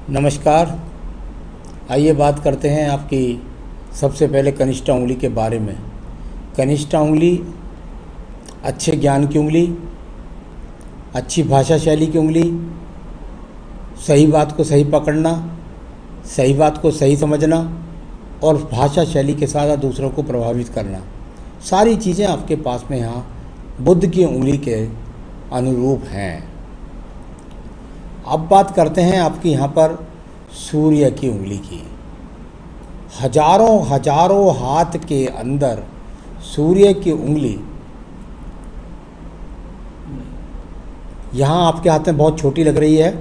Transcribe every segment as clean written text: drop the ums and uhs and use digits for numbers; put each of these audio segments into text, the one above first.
नमस्कार। आइए बात करते हैं आपकी सबसे पहले कनिष्ठा उंगली के बारे में। कनिष्ठा उंगली अच्छे ज्ञान की उंगली, अच्छी भाषा शैली की उंगली, सही बात को सही पकड़ना, सही बात को सही समझना और भाषा शैली के साथ दूसरों को प्रभावित करना, सारी चीज़ें आपके पास में यहाँ बुध की उंगली के अनुरूप हैं। अब बात करते हैं आपकी यहाँ पर सूर्य की उंगली की। हजारों हजारों हाथ के अंदर सूर्य की उंगली यहाँ आपके हाथ में बहुत छोटी लग रही है।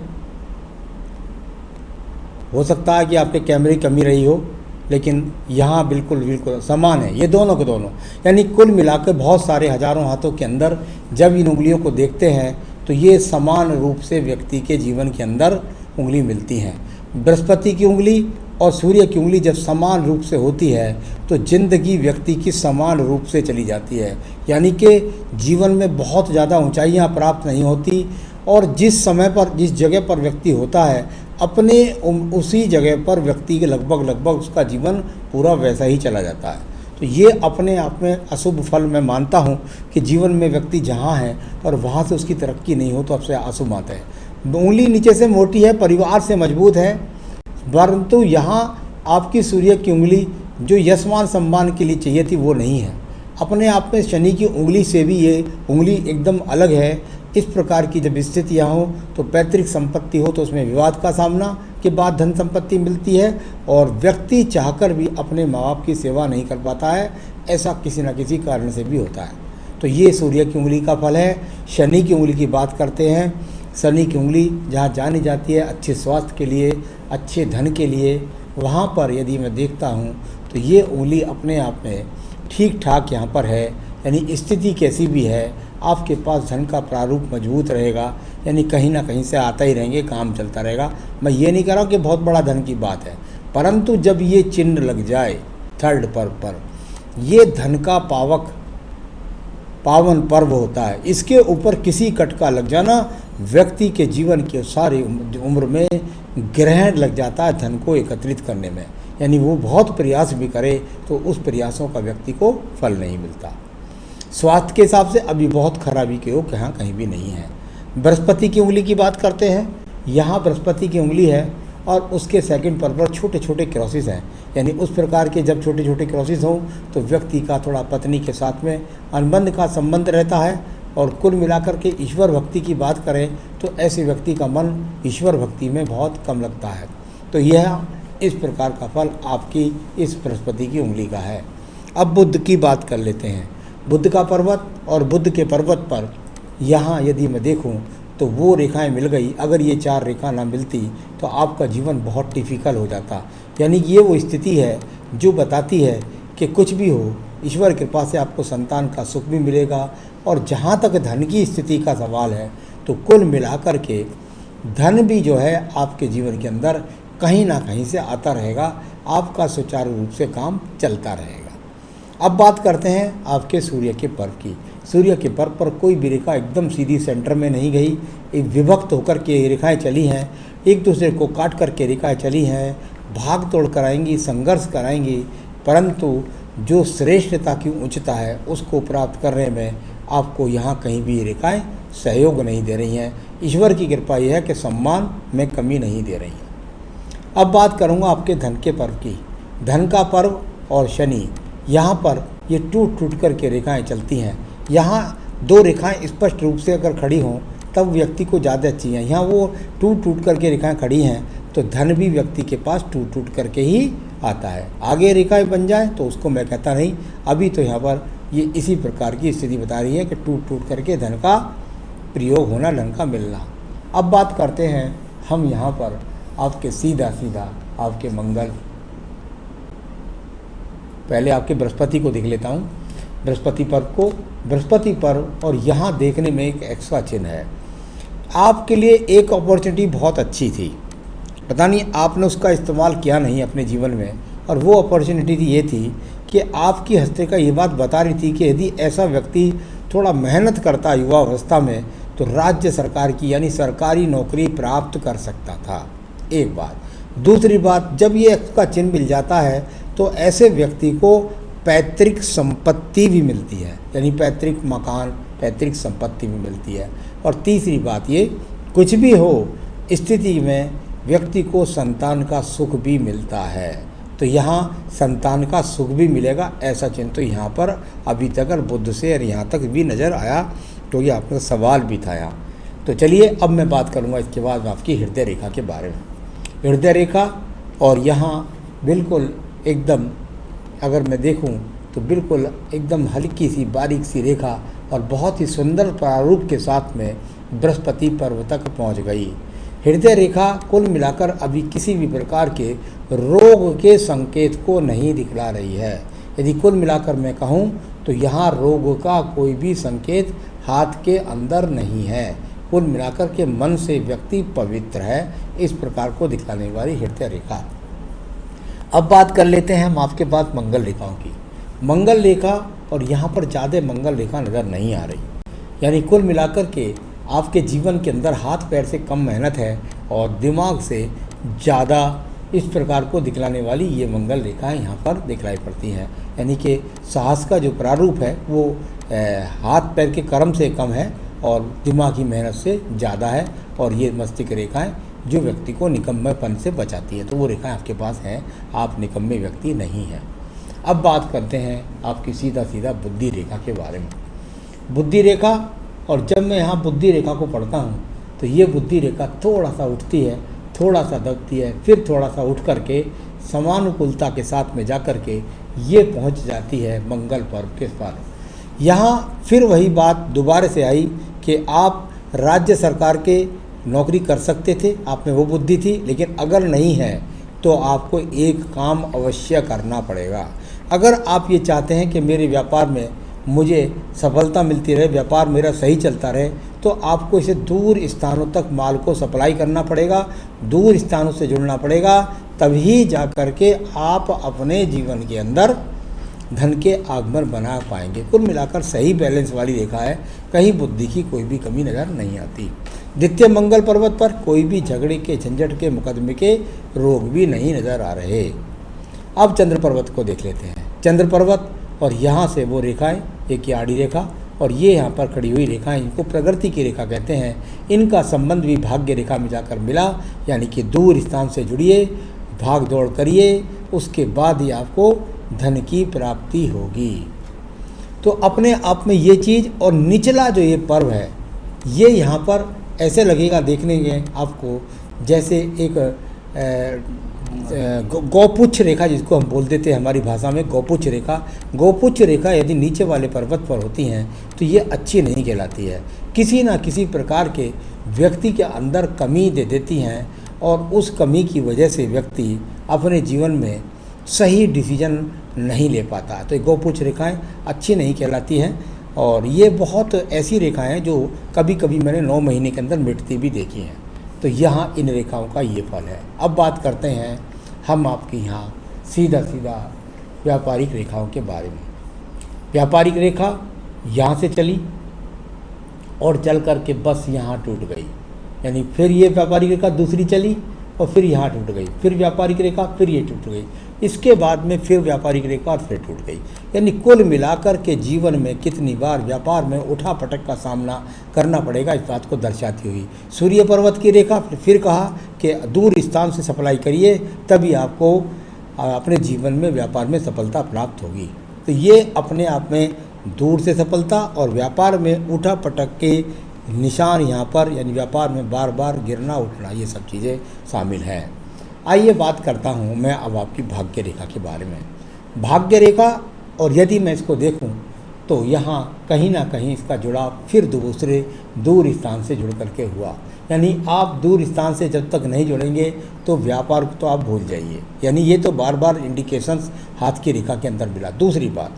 हो सकता है कि आपके कैमरे की कमी रही हो, लेकिन यहाँ बिल्कुल बिल्कुल समान है ये दोनों के दोनों। यानी कुल मिलाकर बहुत सारे हजारों हाथों के अंदर जब इन उंगलियों को देखते हैं तो ये समान रूप से व्यक्ति के जीवन के अंदर उंगली मिलती हैं। बृहस्पति की उंगली और सूर्य की उंगली जब समान रूप से होती है तो जिंदगी व्यक्ति की समान रूप से चली जाती है। यानी कि जीवन में बहुत ज़्यादा ऊंचाइयां प्राप्त नहीं होती और जिस समय पर जिस जगह पर व्यक्ति होता है अपने उसी जगह पर व्यक्ति के लगभग उसका जीवन पूरा वैसा ही चला जाता है। तो ये अपने आप में अशुभ फल मैं मानता हूँ कि जीवन में व्यक्ति जहाँ है और वहाँ से उसकी तरक्की नहीं हो तो आपसे अशुभ आता है। उंगली नीचे से मोटी है, परिवार से मजबूत है, परंतु यहाँ आपकी सूर्य की उंगली जो यशमान सम्मान के लिए चाहिए थी वो नहीं है। अपने आप में शनि की उंगली से भी ये उंगली एकदम अलग है। इस प्रकार की जब स्थितियाँ हो तो पैतृक संपत्ति हो तो उसमें विवाद का सामना के बाद धन संपत्ति मिलती है और व्यक्ति चाहकर भी अपने माँ बाप की सेवा नहीं कर पाता है। ऐसा किसी न किसी कारण से भी होता है। तो ये सूर्य की उंगली का फल है। शनि की उंगली की बात करते हैं। शनि की उंगली जहाँ जानी जाती है अच्छे स्वास्थ्य के लिए, अच्छे धन के लिए, वहाँ पर यदि मैं देखता हूँ तो ये उंगली अपने आप में ठीक ठाक यहाँ पर है। यानी स्थिति कैसी भी है आपके पास धन का प्रारूप मजबूत रहेगा। यानी कहीं ना कहीं से आता ही रहेंगे, काम चलता रहेगा। मैं ये नहीं कह रहा हूँ कि बहुत बड़ा धन की बात है, परंतु जब ये चिन्ह लग जाए थर्ड पर ये धन का पावन पर्व होता है। इसके ऊपर किसी कट का लग जाना व्यक्ति के जीवन के सारी उम्र में ग्रहण लग जाता है धन को एकत्रित करने में। यानी वो बहुत प्रयास भी करे तो उस प्रयासों का व्यक्ति को फल नहीं मिलता। स्वास्थ्य के हिसाब से अभी बहुत खराबी के योग यहाँ कहीं भी नहीं है। बृहस्पति की उंगली की बात करते हैं। यहाँ बृहस्पति की उंगली है और उसके सेकंड पर छोटे छोटे क्रॉसेस हैं। यानी उस प्रकार के जब छोटे छोटे क्रॉसेस हों तो व्यक्ति का थोड़ा पत्नी के साथ में अनुबंध का संबंध रहता है। और कुल मिलाकर के ईश्वर भक्ति की बात करें तो ऐसे व्यक्ति का मन ईश्वर भक्ति में बहुत कम लगता है। तो यह इस प्रकार का फल आपकी इस बृहस्पति की उंगली का है। अब बुध की बात कर लेते हैं। बुध का पर्वत और बुध के पर्वत पर यहाँ यदि मैं देखूँ तो वो रेखाएं मिल गई। अगर ये चार रेखा ना मिलती तो आपका जीवन बहुत डिफ़िकल्ट हो जाता। यानी कि ये वो स्थिति है जो बताती है कि कुछ भी हो ईश्वर कृपा से आपको संतान का सुख भी मिलेगा। और जहाँ तक धन की स्थिति का सवाल है तो कुल मिलाकर के धन भी जो है आपके जीवन के अंदर कहीं ना कहीं से आता रहेगा। आपका सुचारू रूप से काम चलता रहेगा। अब बात करते हैं आपके सूर्य के पर्व की। सूर्य के पर्व पर कोई भी रेखा एकदम सीधी सेंटर में नहीं गई। एक विभक्त होकर के रेखाएं चली हैं, एक दूसरे को काट करके रेखाएं चली हैं, भाग तोड़ कराएंगी, संघर्ष कराएंगी, परंतु जो श्रेष्ठता की उच्चता है उसको प्राप्त करने में आपको यहाँ कहीं भी रेखाएं सहयोग नहीं दे रही हैं। ईश्वर की कृपा यह है कि सम्मान में कमी नहीं दे रही हैं। अब बात करूँगा आपके धन के पर्व की। धन का पर्व और शनि, यहाँ पर ये टूट कर के रेखाएं चलती हैं। यहाँ दो रेखाएं स्पष्ट रूप से अगर खड़ी हों तब व्यक्ति को ज़्यादा अच्छी हैं। यहाँ वो टूट कर के रेखाएं खड़ी हैं तो धन भी व्यक्ति के पास टूट कर के ही आता है। आगे रेखाएं बन जाए तो उसको मैं कहता नहीं। अभी तो यहाँ पर ये इसी प्रकार की स्थिति बता रही है कि टूट कर के धन का प्रयोग होना, धन का मिलना। अब बात करते हैं हम यहाँ पर आपके सीधा आपके मंगल। पहले आपके बृहस्पति को देख लेता हूँ। बृहस्पति पर्व और यहाँ देखने में एक एक्स्ट्रा चिन्ह है। आपके लिए एक अपॉर्चुनिटी बहुत अच्छी थी, पता नहीं आपने उसका इस्तेमाल किया नहीं अपने जीवन में। और वो अपॉर्चुनिटी ये थी कि आपकी हस्तिका ये बात बता रही थी कि यदि ऐसा व्यक्ति थोड़ा मेहनत करता युवा अवस्था में तो राज्य सरकार की यानी सरकारी नौकरी प्राप्त कर सकता था। एक बात। दूसरी बात, जब ये एक्स का चिन्ह मिल जाता है तो ऐसे व्यक्ति को पैतृक संपत्ति भी मिलती है, यानी पैतृक मकान, पैतृक संपत्ति भी मिलती है। और तीसरी बात, ये कुछ भी हो स्थिति में व्यक्ति को संतान का सुख भी मिलता है। तो यहाँ संतान का सुख भी मिलेगा, ऐसा चिन्ह तो यहाँ पर अभी तक और बुद्ध से और यहाँ तक भी नज़र आया, तो ये आपका सवाल भी था यहाँ। तो चलिए अब मैं बात करूँगा इसके बाद आपकी हृदय रेखा के बारे में। हृदय रेखा, और यहाँ बिल्कुल एकदम अगर मैं देखूं तो बिल्कुल एकदम हल्की सी बारीक सी रेखा और बहुत ही सुंदर प्रारूप के साथ में बृहस्पति पर्व तक पहुंच गई। हृदय रेखा कुल मिलाकर अभी किसी भी प्रकार के रोग के संकेत को नहीं दिखला रही है। यदि कुल मिलाकर मैं कहूं तो यहाँ रोग का कोई भी संकेत हाथ के अंदर नहीं है। कुल मिलाकर के मन से व्यक्ति पवित्र है, इस प्रकार को दिखलाने वाली हृदय रेखा। अब बात कर लेते हैं हम आपके पास मंगल रेखाओं की। मंगल रेखा, और यहाँ पर ज़्यादा मंगल रेखा नज़र नहीं आ रही, यानी कुल मिलाकर के आपके जीवन के अंदर हाथ पैर से कम मेहनत है और दिमाग से ज़्यादा इस प्रकार को दिखलाने वाली ये मंगल रेखाएं यहाँ पर दिखलाई पड़ती हैं। यानी कि साहस का जो प्रारूप है वो हाथ पैर के कर्म से कम है और दिमागी मेहनत से ज़्यादा है, और ये मस्तिष्क रेखाएं जो व्यक्ति को निकम्मेपन से बचाती है। तो वो रेखाएं आपके पास हैं, आप निकम्मे व्यक्ति नहीं हैं। अब बात करते हैं आपकी सीधा सीधा बुद्धि रेखा के बारे में। बुद्धि रेखा, और जब मैं यहाँ बुद्धि रेखा को पढ़ता हूँ तो ये बुद्धि रेखा थोड़ा सा उठती है, थोड़ा सा दबती है, फिर थोड़ा सा उठ करके समानुकूलता के साथ में जा कर के ये पहुँच जाती है मंगल पर्व के पार। यहाँ फिर वही बात दोबारा से आई कि आप राज्य सरकार के नौकरी कर सकते थे, आप में वो बुद्धि थी, लेकिन अगर नहीं है तो आपको एक काम अवश्य करना पड़ेगा। अगर आप ये चाहते हैं कि मेरे व्यापार में मुझे सफलता मिलती रहे, व्यापार मेरा सही चलता रहे, तो आपको इसे दूर स्थानों तक माल को सप्लाई करना पड़ेगा, दूर स्थानों से जुड़ना पड़ेगा, तभी जा कर के आप अपने जीवन के अंदर धन के आगमन बना पाएंगे। कुल मिलाकर सही बैलेंस वाली रेखा है, कहीं बुद्धि की कोई भी कमी नज़र नहीं आती। द्वितीय मंगल पर्वत पर कोई भी झगड़े के, झंझट के, मुकदमे के रोग भी नहीं नज़र आ रहे। अब चंद्र पर्वत को देख लेते हैं। चंद्र पर्वत, और यहाँ से वो रेखाएं, एक ये आड़ी रेखा और ये यहाँ पर खड़ी हुई रेखाएं, इनको प्रगति की रेखा कहते हैं। इनका संबंध भी भाग्य रेखा में जाकर मिला, यानी कि दूर स्थान से जुड़िए, भाग दौड़ करिए, उसके बाद ही आपको धन की प्राप्ति होगी। तो अपने आप में ये चीज़, और निचला जो ये पर्व है ये यहाँ पर ऐसे लगेगा देखने में आपको जैसे एक गौपुच्छ रेखा, जिसको हम बोल देते हैं हमारी भाषा में गौपुच्छ रेखा। गौपुच्छ रेखा यदि नीचे वाले पर्वत पर होती हैं तो ये अच्छी नहीं कहलाती है, किसी ना किसी प्रकार के व्यक्ति के अंदर कमी दे देती हैं, और उस कमी की वजह से व्यक्ति अपने जीवन में सही डिसीजन नहीं ले पाता। तो ये गौपुच्छ रेखाएं अच्छी नहीं कहलाती हैं, और ये बहुत ऐसी रेखाएं हैं जो कभी कभी मैंने 9 महीने के अंदर मिटती भी देखी हैं। तो यहाँ इन रेखाओं का ये फल है। अब बात करते हैं हम आपकी यहाँ सीधा सीधा व्यापारिक रेखाओं के बारे में। व्यापारिक रेखा यहाँ से चली और चल कर के बस यहाँ टूट गई, यानी फिर ये व्यापारिक रेखा दूसरी चली और फिर यहाँ टूट गई, फिर व्यापारिक रेखा, फिर ये टूट गई, इसके बाद में फिर व्यापारिक रेखा और फिर टूट गई। यानी कुल मिलाकर के जीवन में कितनी बार व्यापार में उठा पटक का सामना करना पड़ेगा, इस बात को दर्शाती हुई सूर्य पर्वत की रेखा। फिर कहा कि दूर स्थान से सप्लाई करिए, तभी आपको अपने जीवन में व्यापार में सफलता प्राप्त होगी। तो ये अपने आप में दूर से सफलता और व्यापार में उठा पटक के निशान यहाँ पर, यानी व्यापार में बार बार गिरना उठना, ये सब चीज़ें शामिल हैं। आइए बात करता हूँ मैं अब आपकी भाग्य रेखा के बारे में। भाग्य रेखा, और यदि मैं इसको देखूँ तो यहाँ कहीं ना कहीं इसका जुड़ाव फिर दूसरे दूर स्थान से जुड़ करके हुआ। यानी आप दूर स्थान से जब तक नहीं जुड़ेंगे तो व्यापार तो आप भूल जाइए, यानी ये तो बार बार इंडिकेशंस हाथ की रेखा के अंदर मिला। दूसरी बात,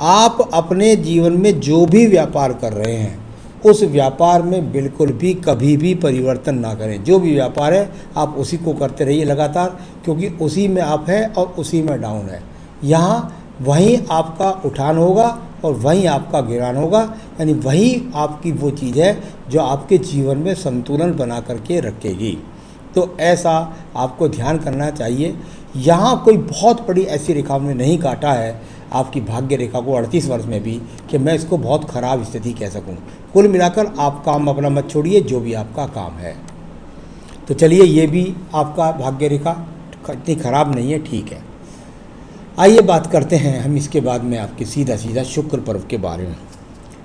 आप अपने जीवन में जो भी व्यापार कर रहे हैं उस व्यापार में बिल्कुल भी कभी भी परिवर्तन ना करें। जो भी व्यापार है आप उसी को करते रहिए लगातार, क्योंकि उसी में आप है और उसी में डाउन है। यहाँ वहीं आपका उठान होगा और वहीं आपका गिरान होगा, यानी वही आपकी वो चीज़ है जो आपके जीवन में संतुलन बना करके रखेगी। तो ऐसा आपको ध्यान करना चाहिए। यहाँ कोई बहुत बड़ी ऐसी रेखा हमने नहीं काटा है आपकी भाग्य रेखा को 38 वर्ष में भी कि मैं इसको बहुत ख़राब स्थिति कह सकूँ। कुल मिलाकर आप काम अपना मत छोड़िए, जो भी आपका काम है। तो चलिए, ये भी आपका भाग्य रेखा इतनी ख़राब नहीं है, ठीक है। आइए बात करते हैं हम इसके बाद में आपके सीधा शुक्र पर्व के बारे में।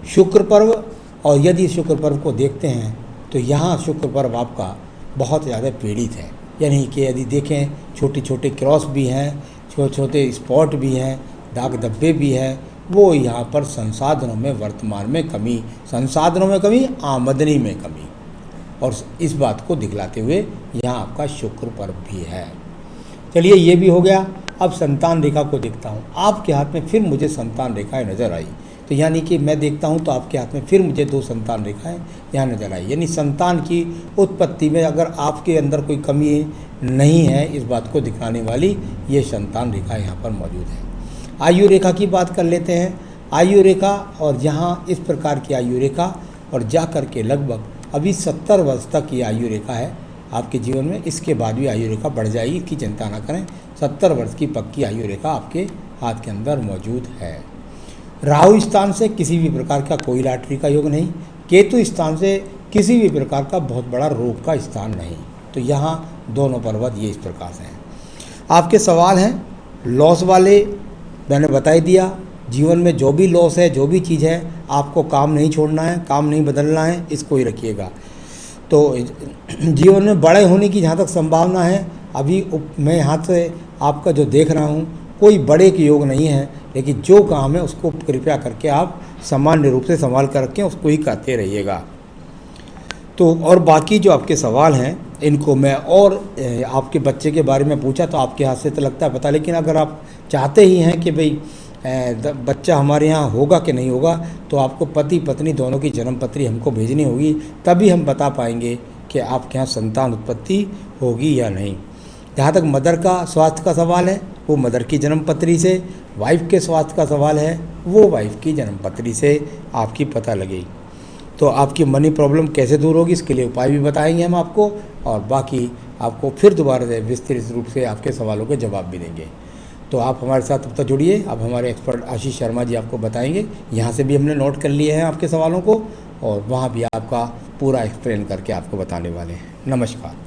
शुक्र पर्व, और यदि शुक्र पर्व को देखते हैं तो यहाँ शुक्र पर्व आपका बहुत ज़्यादा पीड़ित है। यानी कि यदि देखें, छोटे छोटे क्रॉस भी हैं, छोटे छोटे स्पॉट भी हैं, दाग धब्बे भी हैं। वो यहाँ पर संसाधनों में वर्तमान में कमी, संसाधनों में कमी, आमदनी में कमी, और इस बात को दिखलाते हुए यहाँ आपका शुक्र पर्व भी है। चलिए, ये भी हो गया। अब संतान रेखा को देखता हूँ। आपके हाथ में फिर मुझे संतान रेखाएं नज़र आई। तो यानी कि मैं देखता हूँ तो आपके हाथ में फिर मुझे 2 संतान रेखाएं यहाँ नज़र आई। यानी संतान की उत्पत्ति में अगर आपके अंदर कोई कमी नहीं है, इस बात को दिखाने वाली ये संतान रेखा यहाँ पर मौजूद है। आयु रेखा की बात कर लेते हैं। आयु रेखा, और यहाँ इस प्रकार की आयु रेखा, और जा कर के लगभग अभी 70 वर्ष तक ये आयु रेखा है आपके जीवन में। इसके बाद भी आयु रेखा बढ़ जाएगी, इसकी चिंता ना करें। 70 वर्ष की पक्की आयु रेखा आपके हाथ के अंदर मौजूद है। राहु स्थान से किसी भी प्रकार का कोई लॉटरी का योग नहीं। केतु स्थान से किसी भी प्रकार का बहुत बड़ा रोग का स्थान नहीं। तो यहाँ दोनों पर्वत ये इस प्रकार से हैं। आपके सवाल हैं लॉस वाले, मैंने बता ही दिया। जीवन में जो भी लॉस है, जो भी चीज़ है, आपको काम नहीं छोड़ना है, काम नहीं बदलना है, इसको ही रखिएगा। तो जीवन में बड़े होने की जहाँ तक संभावना है, अभी मैं यहाँ से आपका जो देख रहा हूँ, कोई बड़े के योग नहीं है। लेकिन जो काम है उसको कृपया करके आप सामान्य रूप से संभाल कर रखें, उसको ही करते रहिएगा। तो और बाकी जो आपके सवाल हैं, इनको मैं, और आपके बच्चे के बारे में पूछा तो आपके हाथ से तो लगता है पता, लेकिन अगर आप चाहते ही हैं कि भाई बच्चा हमारे यहाँ होगा कि नहीं होगा, तो आपको पति पत्नी दोनों की जन्म पत्री हमको भेजनी होगी, तभी हम बता पाएंगे कि आपके यहाँ संतान उत्पत्ति होगी या नहीं। जहाँ तक मदर का स्वास्थ्य का सवाल है, वो मदर की जन्म पत्री से, वाइफ के स्वास्थ्य का सवाल है, वो वाइफ की जन्म पत्री से आपकी पता लगेगी। तो आपकी मनी प्रॉब्लम कैसे दूर होगी, इसके लिए उपाय भी बताएंगे हम आपको, और बाकी आपको फिर दोबारा से विस्तृत रूप से आपके सवालों के जवाब भी देंगे। तो आप हमारे साथ तब तक जुड़िए। अब हमारे एक्सपर्ट आशीष शर्मा जी आपको बताएंगे। यहाँ से भी हमने नोट कर लिए हैं आपके सवालों को, और वहाँ भी आपका पूरा एक्सप्लेन करके आपको बताने वाले हैं। नमस्कार।